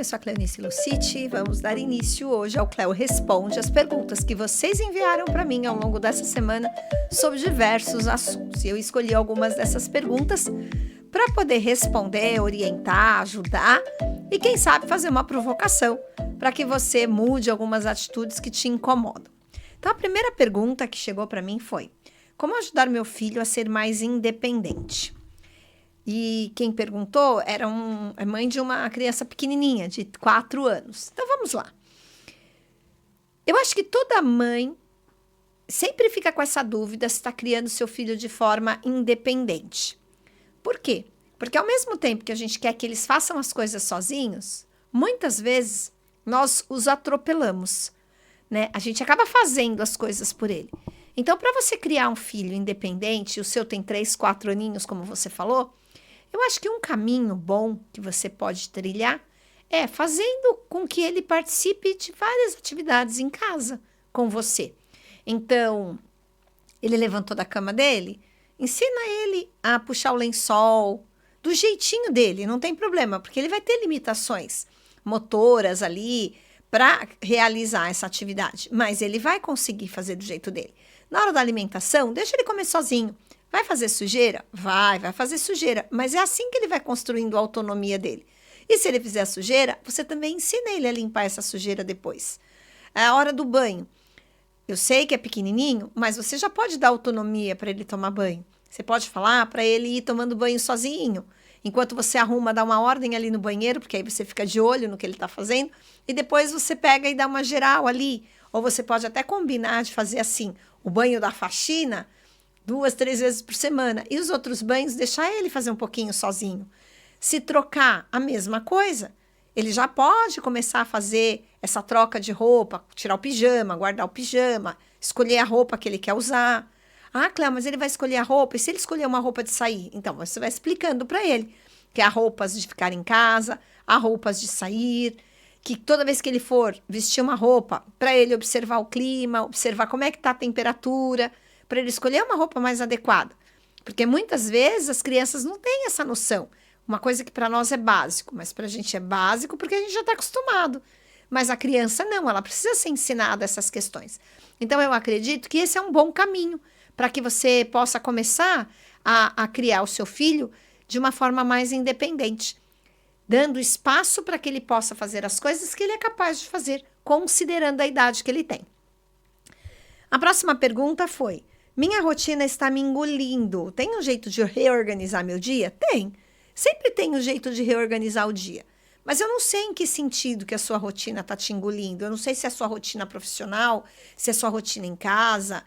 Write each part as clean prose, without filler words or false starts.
sou a Cleonice Luciti. Vamos dar início hoje ao Cleo Responde, as perguntas que vocês enviaram para mim ao longo dessa semana sobre diversos assuntos. E eu escolhi algumas dessas perguntas para poder responder, orientar, ajudar e, quem sabe, fazer uma provocação para que você mude algumas atitudes que te incomodam. Então, a primeira pergunta que chegou para mim foi: como ajudar meu filho a ser mais independente? E quem perguntou era a mãe de uma criança pequenininha, de 4 anos. Então, vamos lá. Eu acho que toda mãe sempre fica com essa dúvida se está criando seu filho de forma independente. Por quê? Porque ao mesmo tempo que a gente quer que eles façam as coisas sozinhos, muitas vezes nós os atropelamos, né? A gente acaba fazendo as coisas por ele. Então, para você criar um filho independente, o seu tem 3, 4 aninhos, como você falou, eu acho que um caminho bom que você pode trilhar é fazendo com que ele participe de várias atividades em casa com você. Então, ele levantou da cama dele, ensina ele a puxar o lençol do jeitinho dele, não tem problema, porque ele vai ter limitações motoras ali para realizar essa atividade, mas ele vai conseguir fazer do jeito dele. Na hora da alimentação, deixa ele comer sozinho. Vai fazer sujeira? Vai fazer sujeira. Mas é assim que ele vai construindo a autonomia dele. E se ele fizer sujeira, você também ensina ele a limpar essa sujeira depois. É a hora do banho. Eu sei que é pequenininho, mas você já pode dar autonomia para ele tomar banho. Você pode falar para ele ir tomando banho sozinho. Enquanto você arruma, dá uma ordem ali no banheiro, porque aí você fica de olho no que ele está fazendo. E depois você pega e dá uma geral ali. Ou você pode até combinar de fazer assim, o banho da faxina 2, 3 vezes por semana. E os outros banhos, deixar ele fazer um pouquinho sozinho. Se trocar a mesma coisa, ele já pode começar a fazer essa troca de roupa, tirar o pijama, guardar o pijama, escolher a roupa que ele quer usar. Ah, Cléo, mas ele vai escolher a roupa. E se ele escolher uma roupa de sair? Então, você vai explicando para ele que há roupas de ficar em casa, há roupas de sair, que toda vez que ele for vestir uma roupa, para ele observar o clima, observar como é que está a temperatura, para ele escolher uma roupa mais adequada. Porque muitas vezes as crianças não têm essa noção. Uma coisa que para nós é básico, mas para a gente é básico porque a gente já está acostumado. Mas a criança não, ela precisa ser ensinada essas questões. Então, eu acredito que esse é um bom caminho para que você possa começar a criar o seu filho de uma forma mais independente, dando espaço para que ele possa fazer as coisas que ele é capaz de fazer, considerando a idade que ele tem. A próxima pergunta foi: minha rotina está me engolindo. Tem um jeito de reorganizar meu dia? Tem. Sempre tem um jeito de reorganizar o dia. Mas eu não sei em que sentido que a sua rotina está te engolindo. Eu não sei se é a sua rotina profissional, se é a sua rotina em casa.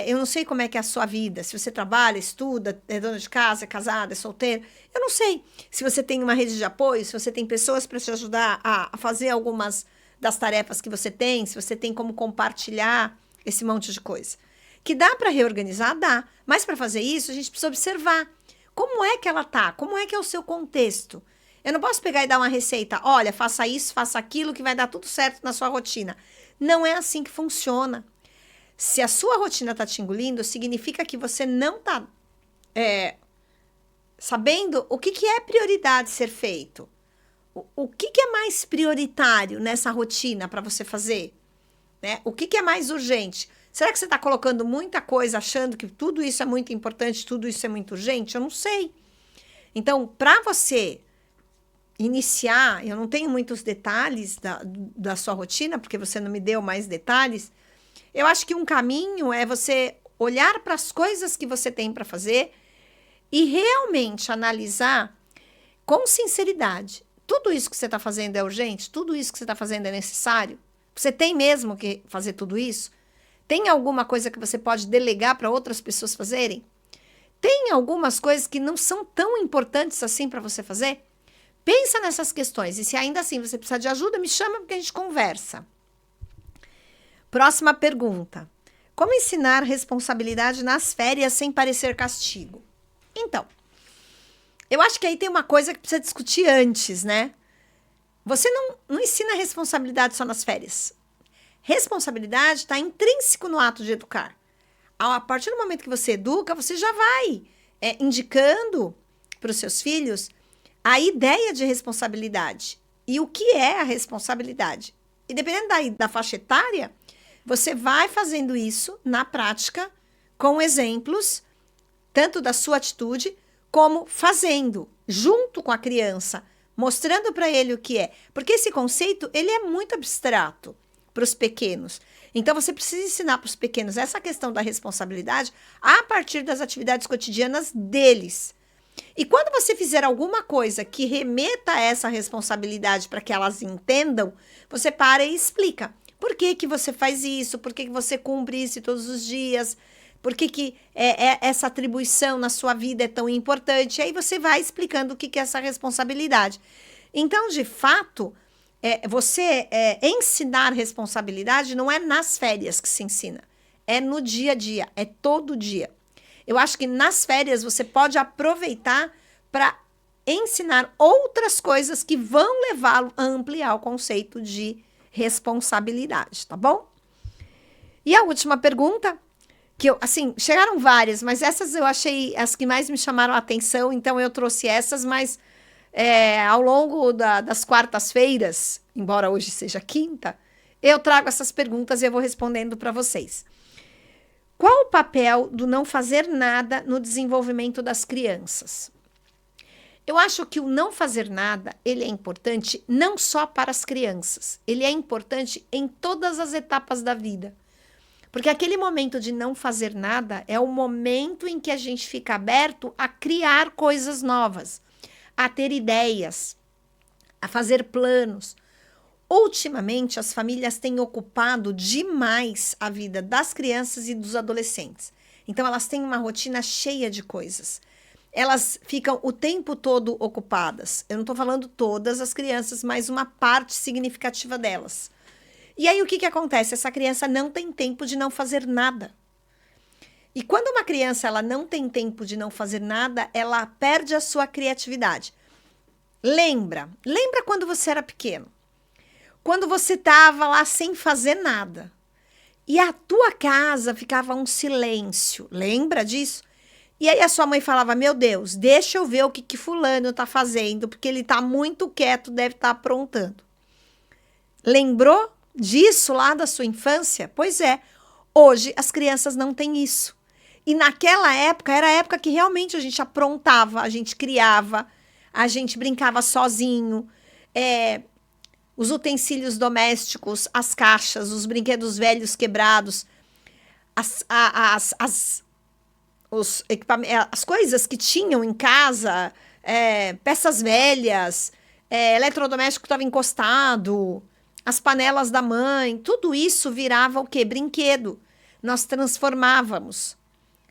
Eu não sei como é que é a sua vida. Se você trabalha, estuda, é dona de casa, é casada, é solteira. Eu não sei se você tem uma rede de apoio, se você tem pessoas para te ajudar a fazer algumas das tarefas que você tem, se você tem como compartilhar esse monte de coisa. Que dá para reorganizar? Dá. Mas para fazer isso, a gente precisa observar como é que ela tá, como é que é o seu contexto. Eu não posso pegar e dar uma receita, olha, faça isso, faça aquilo, que vai dar tudo certo na sua rotina. Não é assim que funciona. Se a sua rotina está te engolindo, significa que você não está sabendo o que é prioridade ser feito. O que é mais prioritário nessa rotina para você fazer? Né? O que é mais urgente? Será que você está colocando muita coisa achando que tudo isso é muito importante, tudo isso é muito urgente? Eu não sei. Então, para você iniciar, eu não tenho muitos detalhes da sua rotina, porque você não me deu mais detalhes. Eu acho que um caminho é você olhar para as coisas que você tem para fazer e realmente analisar com sinceridade. Tudo isso que você está fazendo é urgente? Tudo isso que você está fazendo é necessário? Você tem mesmo que fazer tudo isso? Tem alguma coisa que você pode delegar para outras pessoas fazerem? Tem algumas coisas que não são tão importantes assim para você fazer? Pensa nessas questões. E se ainda assim você precisar de ajuda, me chama porque a gente conversa. Próxima pergunta. Como ensinar responsabilidade nas férias sem parecer castigo? Então, eu acho que aí tem uma coisa que precisa discutir antes, né? Você não ensina responsabilidade só nas férias. Responsabilidade está intrínseco no ato de educar. A partir do momento que você educa, você já vai indicando para os seus filhos a ideia de responsabilidade. e o que é a responsabilidade. E dependendo da faixa etária, você vai fazendo isso na prática, com exemplos, tanto da sua atitude, como fazendo, junto com a criança, mostrando para ele o que é. Porque esse conceito, ele é muito abstrato para os pequenos. Então, você precisa ensinar para os pequenos essa questão da responsabilidade a partir das atividades cotidianas deles. E quando você fizer alguma coisa que remeta a essa responsabilidade para que elas entendam, você para e explica. Por que que você faz isso? Por que que você cumpre isso todos os dias? Por que que essa atribuição na sua vida é tão importante? E aí você vai explicando o que que é essa responsabilidade. Então, de fato, você ensinar responsabilidade não é nas férias que se ensina. É no dia a dia, é todo dia. Eu acho que nas férias você pode aproveitar para ensinar outras coisas que vão levá-lo a ampliar o conceito de responsabilidade, tá bom? E a última pergunta, que chegaram várias, mas essas eu achei as que mais me chamaram a atenção, então eu trouxe essas, mas ao longo das quartas-feiras, embora hoje seja quinta, eu trago essas perguntas e eu vou respondendo para vocês. Qual o papel do não fazer nada no desenvolvimento das crianças? Eu acho que o não fazer nada, ele é importante não só para as crianças, ele é importante em todas as etapas da vida. Porque aquele momento de não fazer nada é o momento em que a gente fica aberto a criar coisas novas, a ter ideias, a fazer planos. Ultimamente, as famílias têm ocupado demais a vida das crianças e dos adolescentes. Então, elas têm uma rotina cheia de coisas. Elas ficam o tempo todo ocupadas. Eu não estou falando todas as crianças, mas uma parte significativa delas. E aí, o que acontece? Essa criança não tem tempo de não fazer nada. E quando uma criança ela não tem tempo de não fazer nada, ela perde a sua criatividade. Lembra quando você era pequeno? Quando você estava lá sem fazer nada. E a tua casa ficava um silêncio. Lembra disso? E aí a sua mãe falava, meu Deus, deixa eu ver o que fulano está fazendo, porque ele está muito quieto, deve estar aprontando. Lembrou disso lá da sua infância? Pois é, hoje as crianças não têm isso. E naquela época, era a época que realmente a gente aprontava, a gente criava, a gente brincava sozinho, os utensílios domésticos, as caixas, os brinquedos velhos quebrados, as coisas que tinham em casa, peças velhas, eletrodoméstico que estava encostado, as panelas da mãe, tudo isso virava o quê? Brinquedo. Nós transformávamos.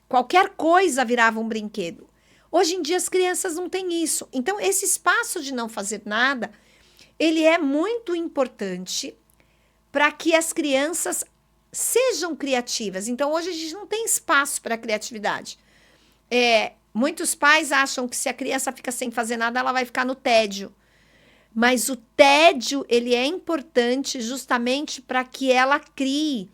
Qualquer coisa virava um brinquedo. Hoje em dia as crianças não têm isso. Então, esse espaço de não fazer nada, ele é muito importante para que as crianças sejam criativas. Então, hoje a gente não tem espaço para criatividade. Muitos pais acham que se a criança fica sem fazer nada, ela vai ficar no tédio. Mas o tédio, ele é importante justamente para que ela crie,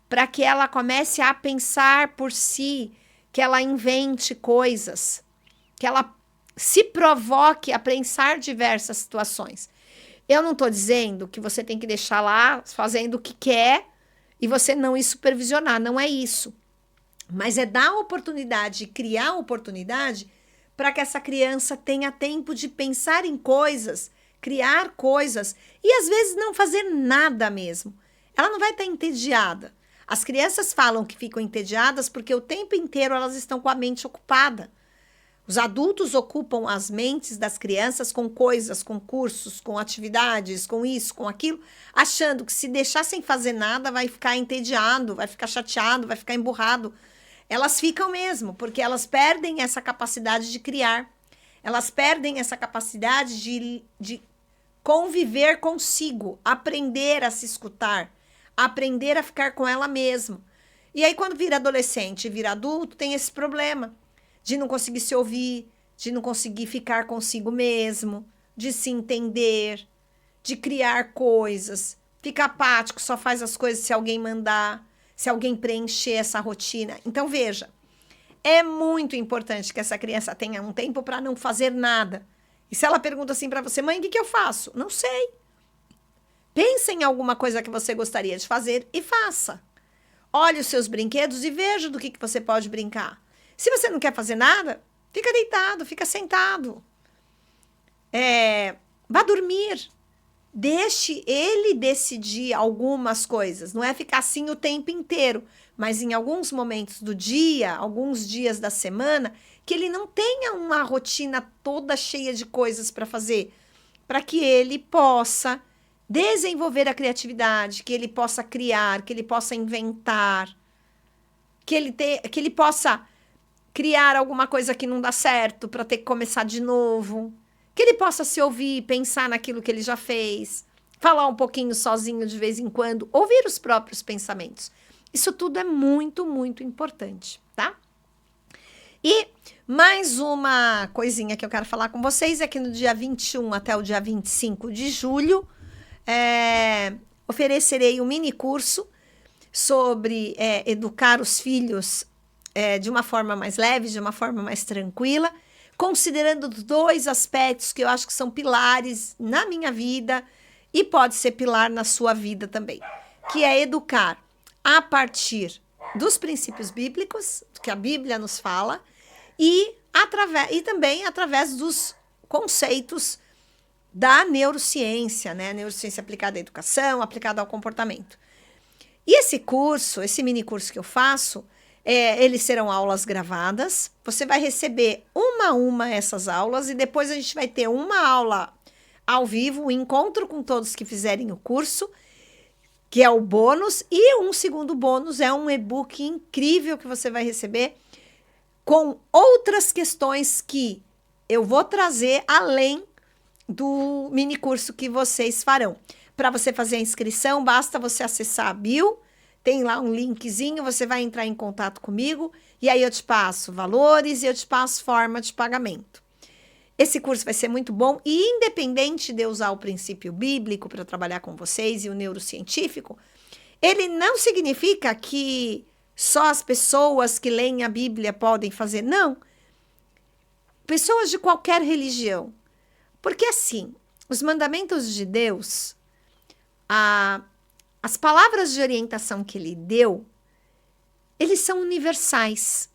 para que ela comece a pensar por si, que ela invente coisas, que ela se provoque a pensar diversas situações. Eu não estou dizendo que você tem que deixar lá fazendo o que quer e você não ir supervisionar, não é isso. Mas é dar oportunidade, criar oportunidade para que essa criança tenha tempo de pensar em coisas, criar coisas e às vezes não fazer nada mesmo. Ela não vai estar entediada. As crianças falam que ficam entediadas porque o tempo inteiro elas estão com a mente ocupada. Os adultos ocupam as mentes das crianças com coisas, com cursos, com atividades, com isso, com aquilo, achando que se deixar sem fazer nada vai ficar entediado, vai ficar chateado, vai ficar emburrado. Elas ficam mesmo, porque elas perdem essa capacidade de criar. Elas perdem essa capacidade de conviver consigo, aprender a se escutar, aprender a ficar com ela mesma. E aí, quando vira adolescente e vira adulto, tem esse problema de não conseguir se ouvir, de não conseguir ficar consigo mesmo, de se entender, de criar coisas, fica apático, só faz as coisas se alguém mandar, se alguém preencher essa rotina. Então, veja, é muito importante que essa criança tenha um tempo para não fazer nada E se ela pergunta assim para você, mãe, o que eu faço? Não sei. Pensa em alguma coisa que você gostaria de fazer e faça. Olhe os seus brinquedos e veja do que você pode brincar. Se você não quer fazer nada, fica deitado, fica sentado. Vá dormir. Deixe ele decidir algumas coisas. Não é ficar assim o tempo inteiro, mas em alguns momentos do dia, alguns dias da semana, que ele não tenha uma rotina toda cheia de coisas para fazer, para que ele possa desenvolver a criatividade, que ele possa criar, que ele possa inventar, que ele possa criar alguma coisa que não dá certo para ter que começar de novo, que ele possa se ouvir, pensar naquilo que ele já fez, falar um pouquinho sozinho de vez em quando, ouvir os próprios pensamentos. Isso tudo é muito, muito importante, tá? E mais uma coisinha que eu quero falar com vocês é que no dia 21 até o dia 25 de julho, oferecerei um mini curso sobre educar os filhos de uma forma mais leve, de uma forma mais tranquila, considerando 2 aspectos que eu acho que são pilares na minha vida e pode ser pilar na sua vida também, que é educar a partir dos princípios bíblicos, que a Bíblia nos fala, e também através dos conceitos da neurociência, né? Neurociência aplicada à educação, aplicada ao comportamento. E esse mini curso que eu faço, eles serão aulas gravadas. Você vai receber uma a uma essas aulas e depois a gente vai ter uma aula ao vivo, um encontro com todos que fizerem o curso, que é o bônus. E um segundo bônus é um e-book incrível que você vai receber com outras questões que eu vou trazer além do mini curso que vocês farão. Para você fazer a inscrição, basta você acessar a bio, tem lá um linkzinho, você vai entrar em contato comigo e aí eu te passo valores e eu te passo forma de pagamento. Esse curso vai ser muito bom e independente de eu usar o princípio bíblico para trabalhar com vocês e o neurocientífico, ele não significa que só as pessoas que leem a Bíblia podem fazer, não. Pessoas de qualquer religião. Porque assim, os mandamentos de Deus, as palavras de orientação que ele deu, eles são universais.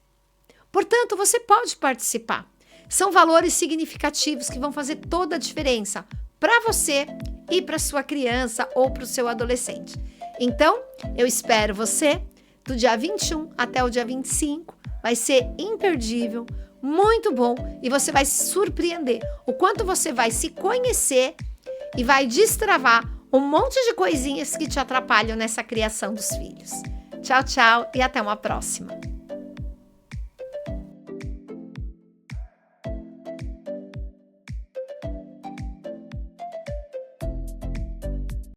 Portanto, você pode participar. São valores significativos que vão fazer toda a diferença para você e para sua criança ou para o seu adolescente. Então, eu espero você do dia 21 até o dia 25. Vai ser imperdível, muito bom e você vai se surpreender o quanto você vai se conhecer e vai destravar um monte de coisinhas que te atrapalham nessa criação dos filhos. Tchau, tchau e até uma próxima.